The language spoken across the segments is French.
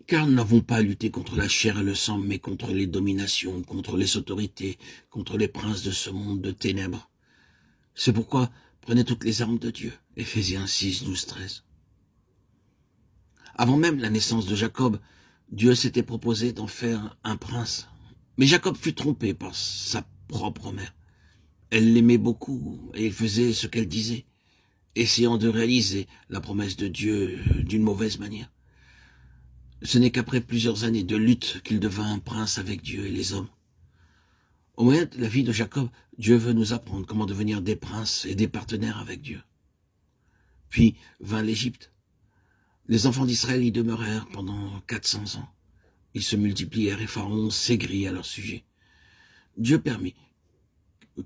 Car nous n'avons pas à lutter contre la chair et le sang, mais contre les dominations, contre les autorités, contre les princes de ce monde de ténèbres. C'est pourquoi prenez toutes les armes de Dieu. Éphésiens 6, 12, 13. Avant même la naissance de Jacob, Dieu s'était proposé d'en faire un prince. Mais Jacob fut trompé par sa propre mère. Elle l'aimait beaucoup et il faisait ce qu'elle disait, essayant de réaliser la promesse de Dieu d'une mauvaise manière. Ce n'est qu'après plusieurs années de lutte qu'il devint un prince avec Dieu et les hommes. Au moyen de la vie de Jacob, Dieu veut nous apprendre comment devenir des princes et des partenaires avec Dieu. Puis vint l'Égypte. Les enfants d'Israël y demeurèrent pendant 400 ans. Ils se multiplièrent et Pharaon s'aigrit à leur sujet. Dieu permit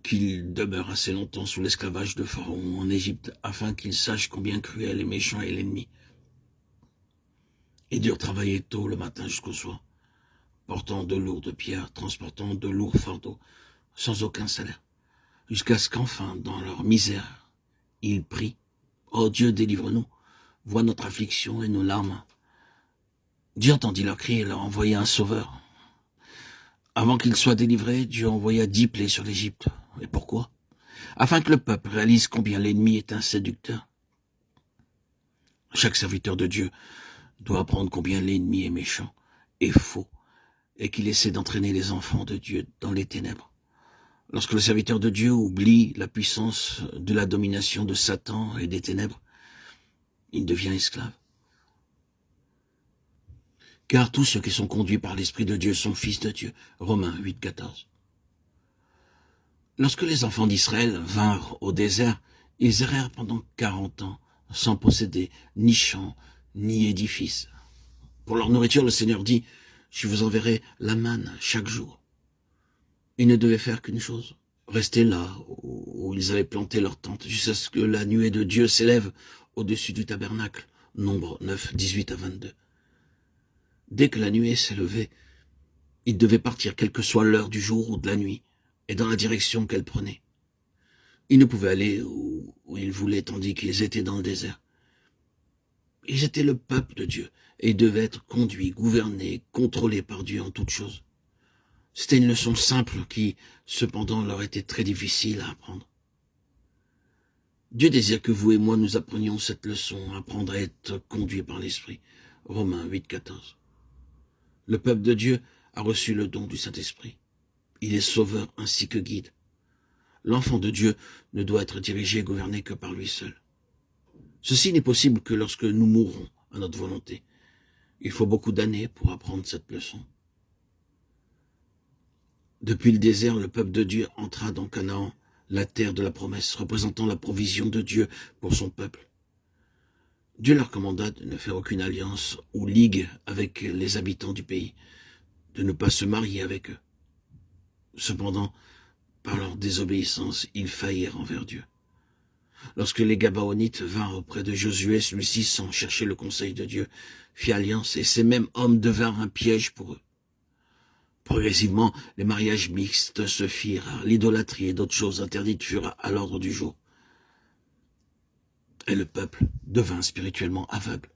qu'ils demeurent assez longtemps sous l'esclavage de Pharaon en Égypte, afin qu'ils sachent combien cruel et méchant est l'ennemi. Ils durent travailler tôt le matin jusqu'au soir, portant de lourdes pierres, transportant de lourds fardeaux, sans aucun salaire, jusqu'à ce qu'enfin, dans leur misère, ils prient. « Oh Dieu, délivre-nous, vois notre affliction et nos larmes. » Dieu entendit leurs cris et leur envoya un sauveur. Avant qu'ils soient délivrés, Dieu envoya 10 plaies sur l'Égypte. Et pourquoi? Afin que le peuple réalise combien l'ennemi est un séducteur. Chaque serviteur de Dieu doit apprendre combien l'ennemi est méchant et faux, et qu'il essaie d'entraîner les enfants de Dieu dans les ténèbres. Lorsque le serviteur de Dieu oublie la puissance de la domination de Satan et des ténèbres, il devient esclave. Car tous ceux qui sont conduits par l'Esprit de Dieu sont fils de Dieu. Romains 8, 14. Lorsque les enfants d'Israël vinrent au désert, ils errèrent pendant 40 ans, sans posséder ni champ, ni édifice. Pour leur nourriture, le Seigneur dit, « Je vous enverrai la manne chaque jour. » Ils ne devaient faire qu'une chose, rester là où ils avaient planté leur tente, jusqu'à ce que la nuée de Dieu s'élève au-dessus du tabernacle. Nombre 9, 18 à 22. Dès que la nuée s'élevait, ils devaient partir, quelle que soit l'heure du jour ou de la nuit, et dans la direction qu'elle prenait. Ils ne pouvaient aller où ils voulaient tandis qu'ils étaient dans le désert. Ils étaient le peuple de Dieu, et ils devaient être conduits, gouvernés, contrôlés par Dieu en toutes choses. C'était une leçon simple qui, cependant, leur était très difficile à apprendre. Dieu désire que vous et moi nous apprenions cette leçon, apprendre à être conduits par l'Esprit. Romains 8, 14. Le peuple de Dieu a reçu le don du Saint-Esprit. Il est sauveur ainsi que guide. L'enfant de Dieu ne doit être dirigé et gouverné que par lui seul. Ceci n'est possible que lorsque nous mourrons à notre volonté. Il faut beaucoup d'années pour apprendre cette leçon. Depuis le désert, le peuple de Dieu entra dans Canaan, la terre de la promesse, représentant la provision de Dieu pour son peuple. Dieu leur commanda de ne faire aucune alliance ou ligue avec les habitants du pays, de ne pas se marier avec eux. Cependant, par leur désobéissance, ils faillirent envers Dieu. Lorsque les Gabaonites vinrent auprès de Josué, celui-ci, sans chercher le conseil de Dieu, fit alliance, et ces mêmes hommes devinrent un piège pour eux. Progressivement, les mariages mixtes se firent, l'idolâtrie et d'autres choses interdites furent à l'ordre du jour. Et le peuple devint spirituellement aveugle.